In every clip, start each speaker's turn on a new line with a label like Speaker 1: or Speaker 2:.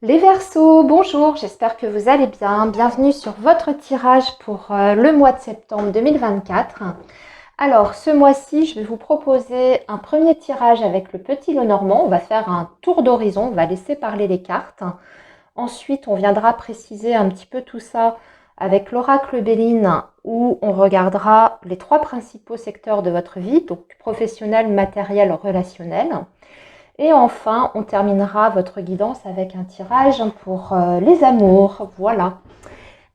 Speaker 1: Les Verseaux, bonjour, j'espère que vous allez bien. Bienvenue sur votre tirage pour le mois de septembre 2024. Alors, ce mois-ci, je vais vous proposer un premier tirage avec le petit Lenormand. On va faire un tour d'horizon, on va laisser parler les cartes. Ensuite, on viendra préciser un petit peu tout ça avec l'oracle Béline, où on regardera les trois principaux secteurs de votre vie, donc professionnel, matériel, relationnel. Et enfin, on terminera votre guidance avec un tirage pour les amours. Voilà.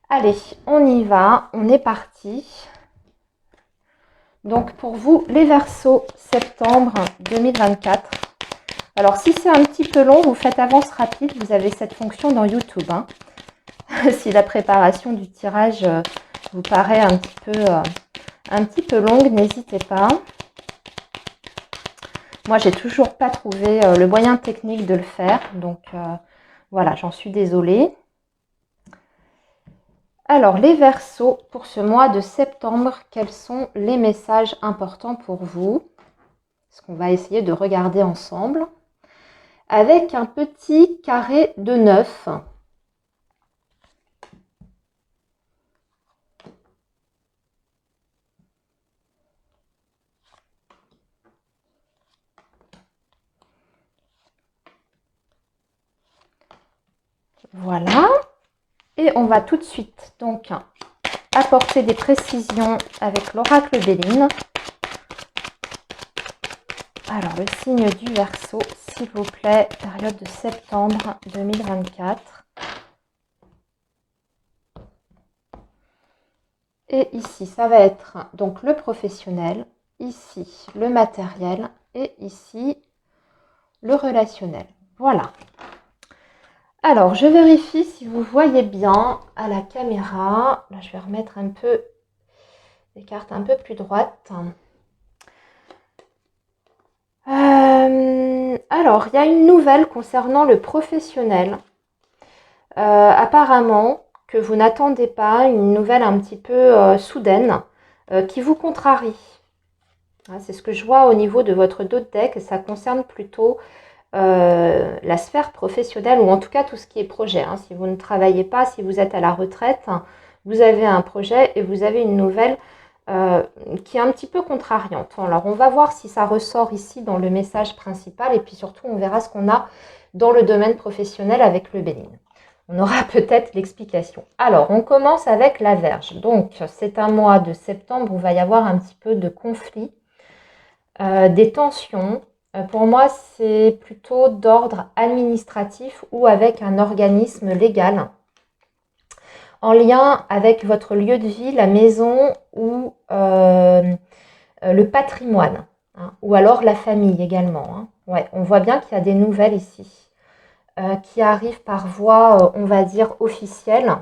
Speaker 1: Allez, on y va. On est parti. Donc pour vous, les Verseaux, septembre 2024. Alors si c'est un petit peu long, vous faites avance rapide. Vous avez cette fonction dans YouTube. Si la préparation du tirage vous paraît un petit peu longue, n'hésitez pas. Moi, j'ai toujours pas trouvé le moyen technique de le faire. Donc, voilà, j'en suis désolée. Alors, les Verseaux, pour ce mois de septembre, quels sont les messages importants pour vous? Ce qu'on va essayer de regarder ensemble. Avec un petit carré de 9. Voilà. Et on va tout de suite donc apporter des précisions avec l'oracle Béline. Alors, le signe du Verseau, s'il vous plaît, période de septembre 2024. Et ici, ça va être donc le professionnel, ici le matériel et ici le relationnel. Voilà. Alors, je vérifie si vous voyez bien à la caméra. Là, je vais remettre un peu les cartes un peu plus droites. Alors, il y a une nouvelle concernant le professionnel. Apparemment, que vous n'attendez pas, une nouvelle un petit peu soudaine qui vous contrarie. C'est ce que je vois au niveau de votre dos de deck. Ça concerne plutôt la sphère professionnelle ou en tout cas tout ce qui est projet. Si vous ne travaillez pas, si vous êtes à la retraite, vous avez un projet et vous avez une nouvelle qui est un petit peu contrariante. Alors on va voir si ça ressort ici dans le message principal et puis surtout on verra ce qu'on a dans le domaine professionnel avec le Béline. On aura peut-être l'explication. Alors on commence avec la Vierge. Donc c'est un mois de septembre où il va y avoir un petit peu de conflit, des tensions. Pour moi, c'est plutôt d'ordre administratif ou avec un organisme légal en lien avec votre lieu de vie, la maison ou le patrimoine, ou alors la famille également. Ouais, on voit bien qu'il y a des nouvelles ici qui arrivent par voie, on va dire, officielle.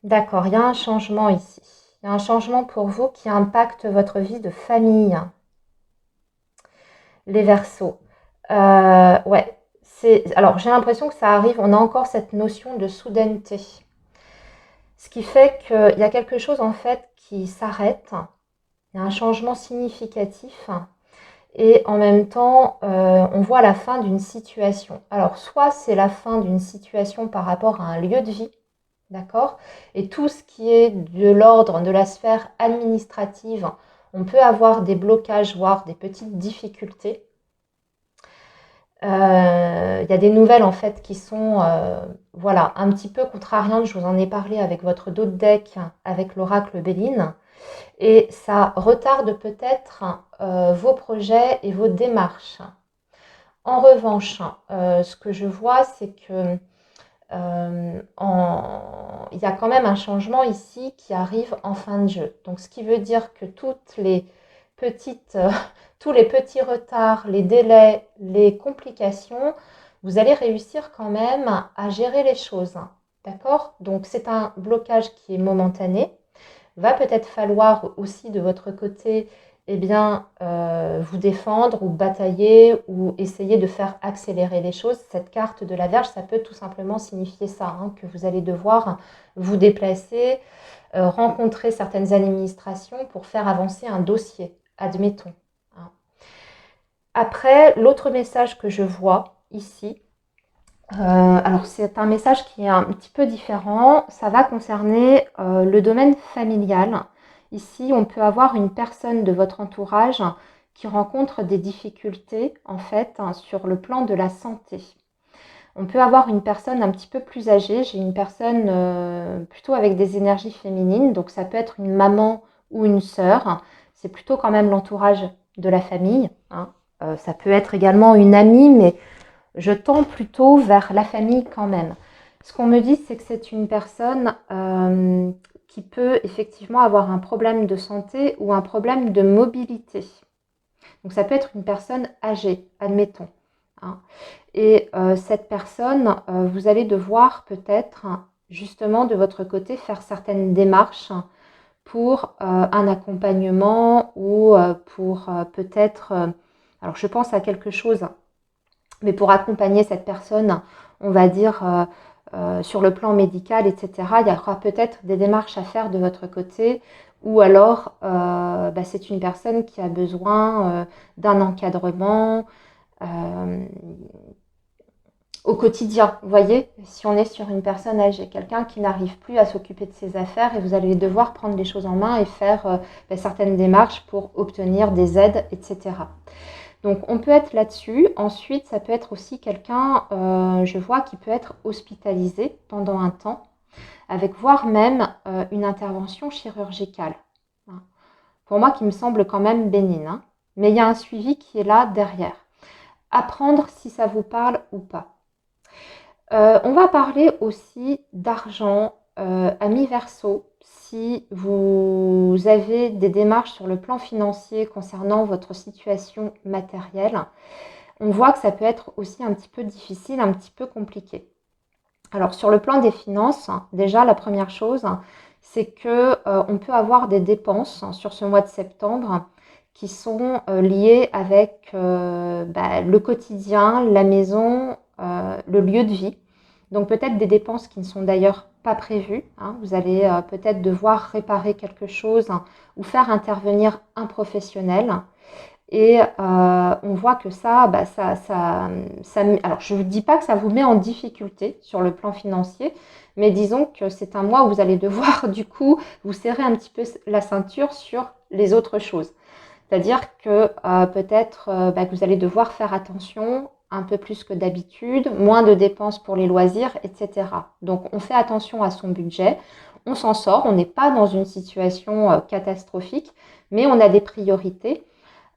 Speaker 1: D'accord, il y a un changement ici. Il y a un changement pour vous qui impacte votre vie de famille. Les Verseaux. Ouais, alors j'ai l'impression que ça arrive, on a encore cette notion de soudaineté. Ce qui fait qu'il y a quelque chose en fait qui s'arrête. Il y a un changement significatif. Et en même temps, on voit la fin d'une situation. Alors, soit c'est la fin d'une situation par rapport à un lieu de vie, d'accord? Et tout ce qui est de l'ordre de la sphère administrative, on peut avoir des blocages, voire des petites difficultés. Il y a des nouvelles en fait qui sont voilà, un petit peu contrariantes. Je vous en ai parlé avec votre dos de deck, avec l'oracle Béline. Et ça retarde peut-être vos projets et vos démarches. En revanche, ce que je vois, c'est que il y a quand même un changement ici qui arrive en fin de jeu. Donc, ce qui veut dire que toutes les petites, tous les petits retards, les délais, les complications, vous allez réussir quand même à gérer les choses. D'accord? Donc, c'est un blocage qui est momentané. Va peut-être falloir aussi de votre côté eh bien, vous défendre ou batailler ou essayer de faire accélérer les choses. Cette carte de la Vierge, ça peut tout simplement signifier ça, que vous allez devoir vous déplacer, rencontrer certaines administrations pour faire avancer un dossier, admettons. Après, l'autre message que je vois ici, alors c'est un message qui est un petit peu différent. Ça va concerner le domaine familial. Ici, on peut avoir une personne de votre entourage qui rencontre des difficultés en fait sur le plan de la santé. On peut avoir une personne un petit peu plus âgée. J'ai une personne plutôt avec des énergies féminines, donc ça peut être une maman ou une sœur. C'est plutôt quand même l'entourage de la famille, hein. Ça peut être également une amie, mais je tends plutôt vers la famille quand même. Ce qu'on me dit, c'est que c'est une personne qui peut effectivement avoir un problème de santé ou un problème de mobilité. Donc ça peut être une personne âgée, admettons, hein. Et cette personne, vous allez devoir peut-être justement de votre côté faire certaines démarches pour un accompagnement ou pour peut-être, alors je pense à quelque chose, mais pour accompagner cette personne, on va dire sur le plan médical, etc., il y aura peut-être des démarches à faire de votre côté, ou alors c'est une personne qui a besoin d'un encadrement au quotidien. Vous voyez, si on est sur une personne âgée, quelqu'un qui n'arrive plus à s'occuper de ses affaires, et vous allez devoir prendre les choses en main et faire certaines démarches pour obtenir des aides, etc. Donc on peut être là-dessus. Ensuite, ça peut être aussi quelqu'un, je vois, qui peut être hospitalisé pendant un temps, avec voire même une intervention chirurgicale. Pour moi, qui me semble quand même bénigne, hein. Mais il y a un suivi qui est là derrière. Apprendre si ça vous parle ou pas. On va parler aussi d'argent, amis Verseau. Si vous avez des démarches sur le plan financier concernant votre situation matérielle, on voit que ça peut être aussi un petit peu difficile, un petit peu compliqué. Alors sur le plan des finances, déjà la première chose, c'est que on peut avoir des dépenses sur ce mois de septembre qui sont liées avec le quotidien, la maison, le lieu de vie. Donc peut-être des dépenses qui ne sont d'ailleurs pas prévues, hein. Vous allez peut-être devoir réparer quelque chose ou faire intervenir un professionnel. Et on voit que alors je ne dis pas que ça vous met en difficulté sur le plan financier, mais disons que c'est un mois où vous allez devoir du coup vous serrer un petit peu la ceinture sur les autres choses. C'est-à-dire que peut-être que vous allez devoir faire attention un peu plus que d'habitude, moins de dépenses pour les loisirs, etc. Donc on fait attention à son budget, on s'en sort, on n'est pas dans une situation catastrophique, mais on a des priorités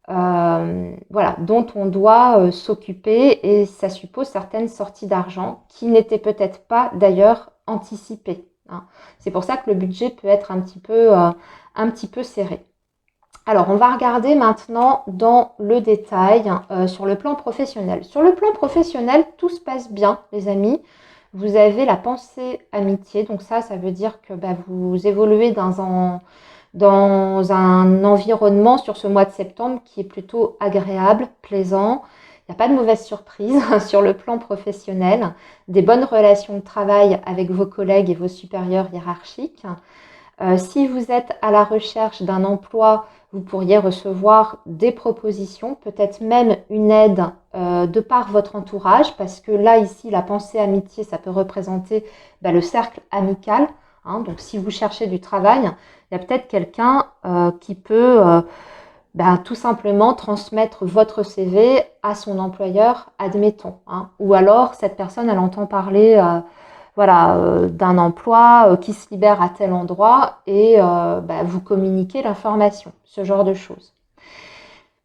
Speaker 1: dont on doit s'occuper, et ça suppose certaines sorties d'argent qui n'étaient peut-être pas d'ailleurs anticipées, hein. C'est pour ça que le budget peut être un petit peu serré. Alors, on va regarder maintenant dans le détail sur le plan professionnel. Sur le plan professionnel, tout se passe bien, les amis. Vous avez la pensée amitié, donc ça veut dire que vous évoluez dans un environnement sur ce mois de septembre qui est plutôt agréable, plaisant. Il n'y a pas de mauvaise surprise sur le plan professionnel. Des bonnes relations de travail avec vos collègues et vos supérieurs hiérarchiques. Si vous êtes à la recherche d'un emploi, vous pourriez recevoir des propositions, peut-être même une aide de par votre entourage, parce que là, ici, la pensée amitié, ça peut représenter le cercle amical, hein. Donc, si vous cherchez du travail, il y a peut-être quelqu'un qui peut tout simplement transmettre votre CV à son employeur, admettons, hein. Ou alors, cette personne, elle entend parler d'un emploi qui se libère à tel endroit et vous communiquez l'information, ce genre de choses.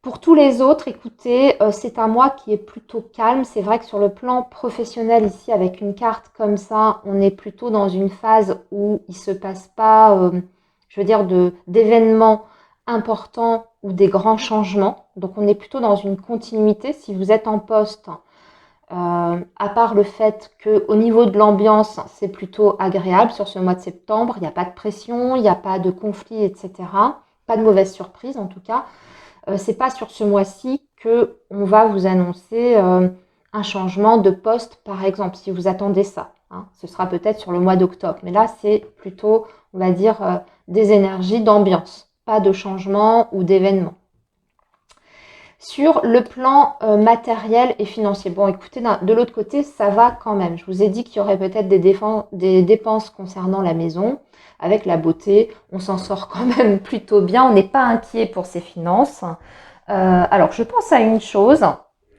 Speaker 1: Pour tous les autres, écoutez, c'est un mois qui est plutôt calme. C'est vrai que sur le plan professionnel ici, avec une carte comme ça, on est plutôt dans une phase où il ne se passe pas, d'événements importants ou des grands changements. Donc on est plutôt dans une continuité. Si vous êtes en poste, à part le fait qu'au niveau de l'ambiance, c'est plutôt agréable sur ce mois de septembre, il n'y a pas de pression, il n'y a pas de conflit, etc. Pas de mauvaise surprise en tout cas. C'est pas sur ce mois-ci que on va vous annoncer un changement de poste, par exemple, si vous attendez ça, hein. Ce sera peut-être sur le mois d'octobre. Mais là, c'est plutôt, on va dire, des énergies d'ambiance, pas de changement ou d'événement. Sur le plan matériel et financier, bon écoutez, de l'autre côté, ça va quand même. Je vous ai dit qu'il y aurait peut-être des dépenses concernant la maison. Avec la beauté, on s'en sort quand même plutôt bien. On n'est pas inquiet pour ses finances. Alors, je pense à une chose,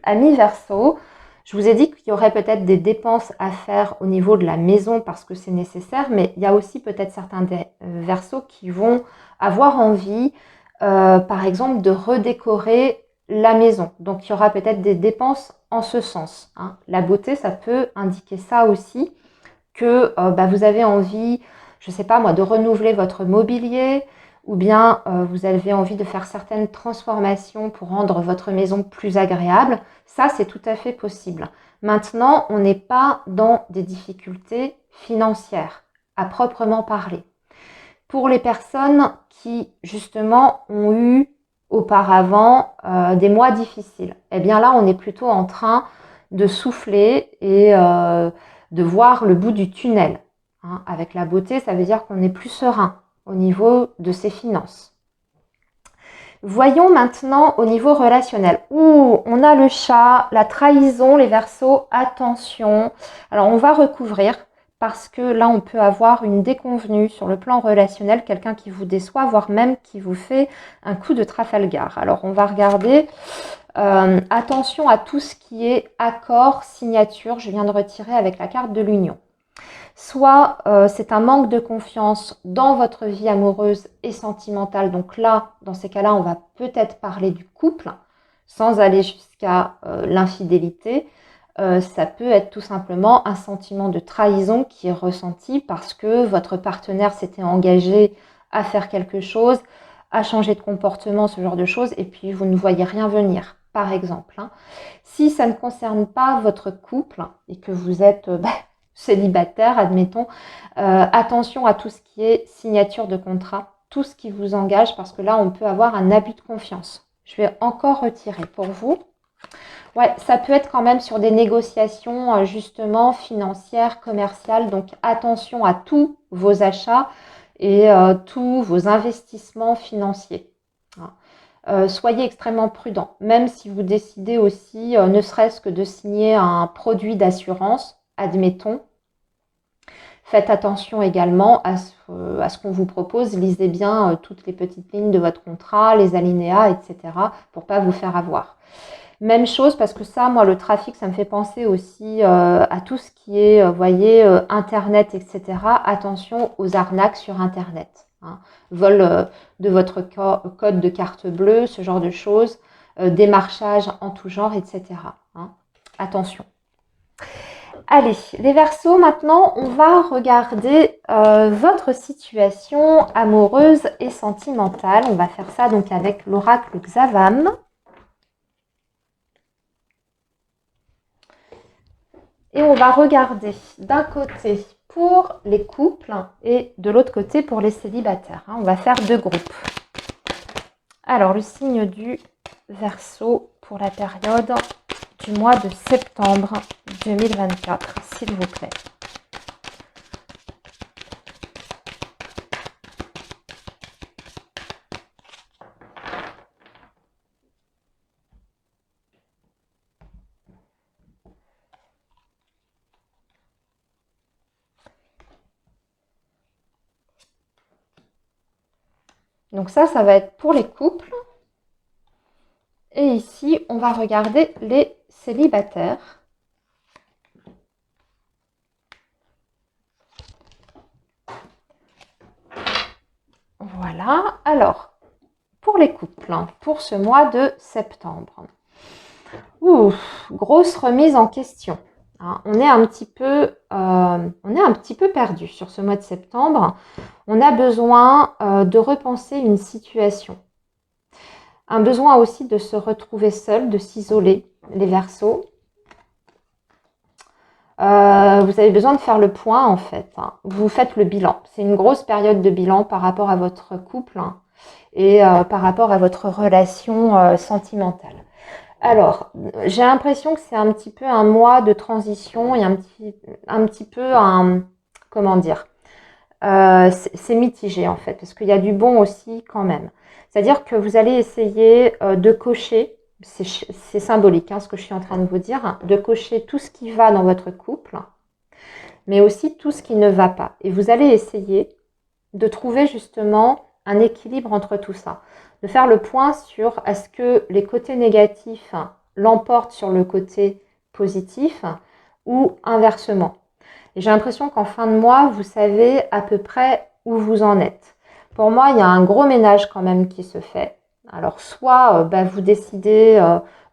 Speaker 1: ami Verseau. Je vous ai dit qu'il y aurait peut-être des dépenses à faire au niveau de la maison parce que c'est nécessaire, mais il y a aussi peut-être certains Verseaux qui vont avoir envie, par exemple, de redécorer la maison. Donc, il y aura peut-être des dépenses en ce sens, hein. La beauté, ça peut indiquer ça aussi, que vous avez envie, je ne sais pas moi, de renouveler votre mobilier, ou bien vous avez envie de faire certaines transformations pour rendre votre maison plus agréable. Ça, c'est tout à fait possible. Maintenant, on n'est pas dans des difficultés financières, à proprement parler. Pour les personnes qui, justement, ont eu auparavant des mois difficiles, eh bien là, on est plutôt en train de souffler et de voir le bout du tunnel, hein. Avec la beauté, ça veut dire qu'on est plus serein au niveau de ses finances. Voyons maintenant au niveau relationnel. Ouh, on a le chat, la trahison, les Verseaux, attention. Alors, on va recouvrir parce que là, on peut avoir une déconvenue sur le plan relationnel, quelqu'un qui vous déçoit, voire même qui vous fait un coup de Trafalgar. Alors, on va regarder. Attention à tout ce qui est accord, signature. Je viens de retirer avec la carte de l'union. Soit c'est un manque de confiance dans votre vie amoureuse et sentimentale. Donc là, dans ces cas-là, on va peut-être parler du couple sans aller jusqu'à l'infidélité. Ça peut être tout simplement un sentiment de trahison qui est ressenti parce que votre partenaire s'était engagé à faire quelque chose, à changer de comportement, ce genre de choses, et puis vous ne voyez rien venir, par exemple, hein. Si ça ne concerne pas votre couple et que vous êtes célibataire, admettons, attention à tout ce qui est signature de contrat, tout ce qui vous engage, parce que là, on peut avoir un abus de confiance. Je vais encore retirer pour vous. Ouais, ça peut être quand même sur des négociations justement financières, commerciales. Donc attention à tous vos achats et tous vos investissements financiers. Soyez extrêmement prudent. Même si vous décidez aussi, ne serait-ce que de signer un produit d'assurance, admettons, faites attention également à ce qu'on vous propose. Lisez bien toutes les petites lignes de votre contrat, les alinéas, etc. pour ne pas vous faire avoir. Même chose, parce que ça, moi, le trafic, ça me fait penser aussi à tout ce qui est, vous voyez, Internet, etc. Attention aux arnaques sur Internet, hein. Vol de votre code de carte bleue, ce genre de choses, démarchage en tout genre, etc., hein. Attention. Allez, les Verseaux, maintenant, on va regarder votre situation amoureuse et sentimentale. On va faire ça donc avec l'oracle Xavam. Et on va regarder d'un côté pour les couples et de l'autre côté pour les célibataires. On va faire deux groupes. Alors, le signe du Verseau pour la période du mois de septembre 2024, s'il vous plaît. Donc ça va être pour les couples. Et ici, on va regarder les célibataires. Voilà. Alors, pour les couples, pour ce mois de septembre. Grosse remise en question. On est un petit peu perdu sur ce mois de septembre. On a besoin de repenser une situation. Un besoin aussi de se retrouver seul, de s'isoler, les Verseaux. Vous avez besoin de faire le point en fait. Vous faites le bilan. C'est une grosse période de bilan par rapport à votre couple et par rapport à votre relation sentimentale. Alors, j'ai l'impression que c'est un petit peu un mois de transition et un petit peu comment dire, c'est mitigé en fait, parce qu'il y a du bon aussi quand même. C'est-à-dire que vous allez essayer de cocher c'est symbolique hein, ce que je suis en train de vous dire, de cocher tout ce qui va dans votre couple, mais aussi tout ce qui ne va pas. Et vous allez essayer de trouver justement un équilibre entre tout ça, de faire le point sur est-ce que les côtés négatifs l'emportent sur le côté positif ou inversement. Et j'ai l'impression qu'en fin de mois, vous savez à peu près où vous en êtes. Pour moi, il y a un gros ménage quand même qui se fait. Alors, soit vous décidez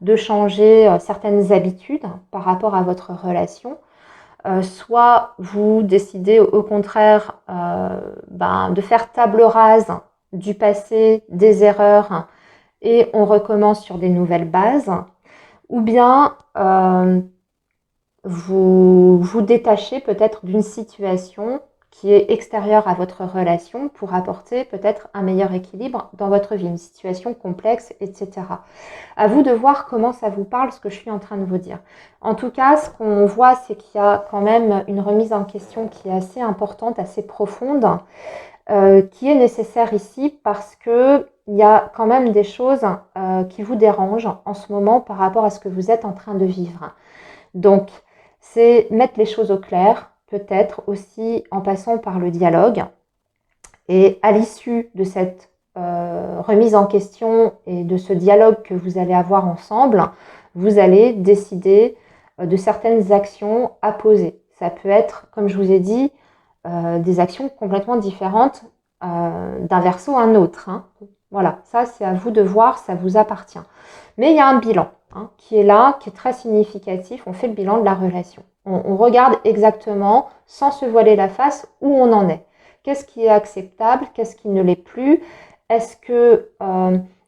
Speaker 1: de changer certaines habitudes par rapport à votre relation, soit vous décidez au contraire de faire table rase du passé, des erreurs, et on recommence sur des nouvelles bases, ou bien vous vous détachez peut-être d'une situation qui est extérieure à votre relation pour apporter peut-être un meilleur équilibre dans votre vie, une situation complexe, etc. À vous de voir comment ça vous parle, ce que je suis en train de vous dire. En tout cas, ce qu'on voit, c'est qu'il y a quand même une remise en question qui est assez importante, assez profonde, qui est nécessaire ici parce que il y a quand même des choses qui vous dérangent en ce moment par rapport à ce que vous êtes en train de vivre. Donc, c'est mettre les choses au clair, peut-être aussi en passant par le dialogue. Et à l'issue de cette remise en question et de ce dialogue que vous allez avoir ensemble, vous allez décider de certaines actions à poser. Ça peut être, comme je vous ai dit, des actions complètement différentes d'un verso à un autre. Hein. Voilà, ça c'est à vous de voir, ça vous appartient. Mais il y a un bilan hein, qui est là, qui est très significatif. On fait le bilan de la relation. On regarde exactement, sans se voiler la face, où on en est. Qu'est-ce qui est acceptable? Qu'est-ce qui ne l'est plus? Est-ce que,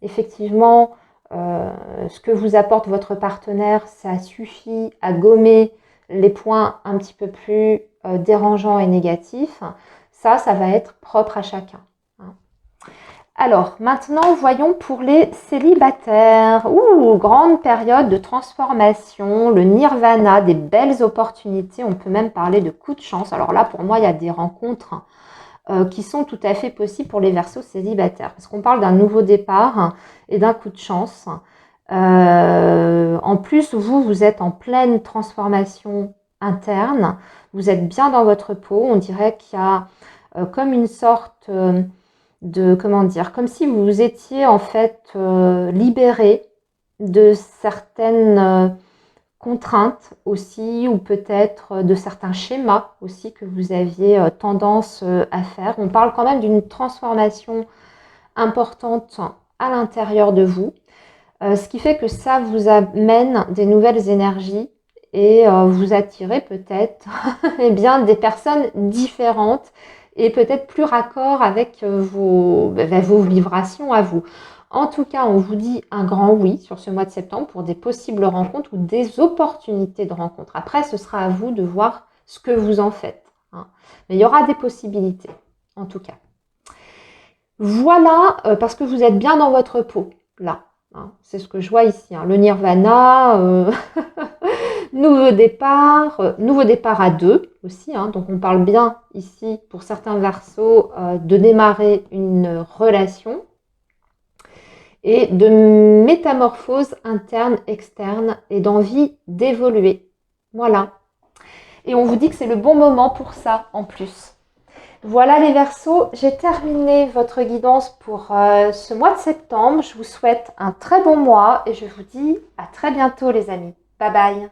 Speaker 1: effectivement, ce que vous apporte votre partenaire, ça suffit à gommer les points un petit peu plus dérangeants et négatifs? Ça va être propre à chacun. Alors, maintenant, voyons pour les célibataires. Grande période de transformation, le nirvana, des belles opportunités. On peut même parler de coups de chance. Alors là, pour moi, il y a des rencontres qui sont tout à fait possibles pour les Verseaux célibataires. Parce qu'on parle d'un nouveau départ et d'un coup de chance. En plus, vous êtes en pleine transformation interne. Vous êtes bien dans votre peau. On dirait qu'il y a comme une sorte comme si vous vous étiez en fait libéré de certaines contraintes aussi, ou peut-être de certains schémas aussi que vous aviez tendance à faire. On parle quand même d'une transformation importante à l'intérieur de vous, ce qui fait que ça vous amène des nouvelles énergies et vous attirez peut-être eh bien, des personnes différentes et peut-être plus raccord avec vos vibrations à vous. En tout cas, on vous dit un grand oui sur ce mois de septembre pour des possibles rencontres ou des opportunités de rencontres. Après, ce sera à vous de voir ce que vous en faites. Hein. Mais il y aura des possibilités, en tout cas. Voilà, parce que vous êtes bien dans votre peau, là. Hein. C'est ce que je vois ici. Hein. Le nirvana, nouveau départ à deux aussi. Hein. Donc, on parle bien ici, pour certains Verseaux, de démarrer une relation et de métamorphose interne, externe et d'envie d'évoluer. Voilà. Et on vous dit que c'est le bon moment pour ça en plus. Voilà les Verseaux, j'ai terminé votre guidance pour ce mois de septembre. Je vous souhaite un très bon mois et je vous dis à très bientôt les amis. Bye bye.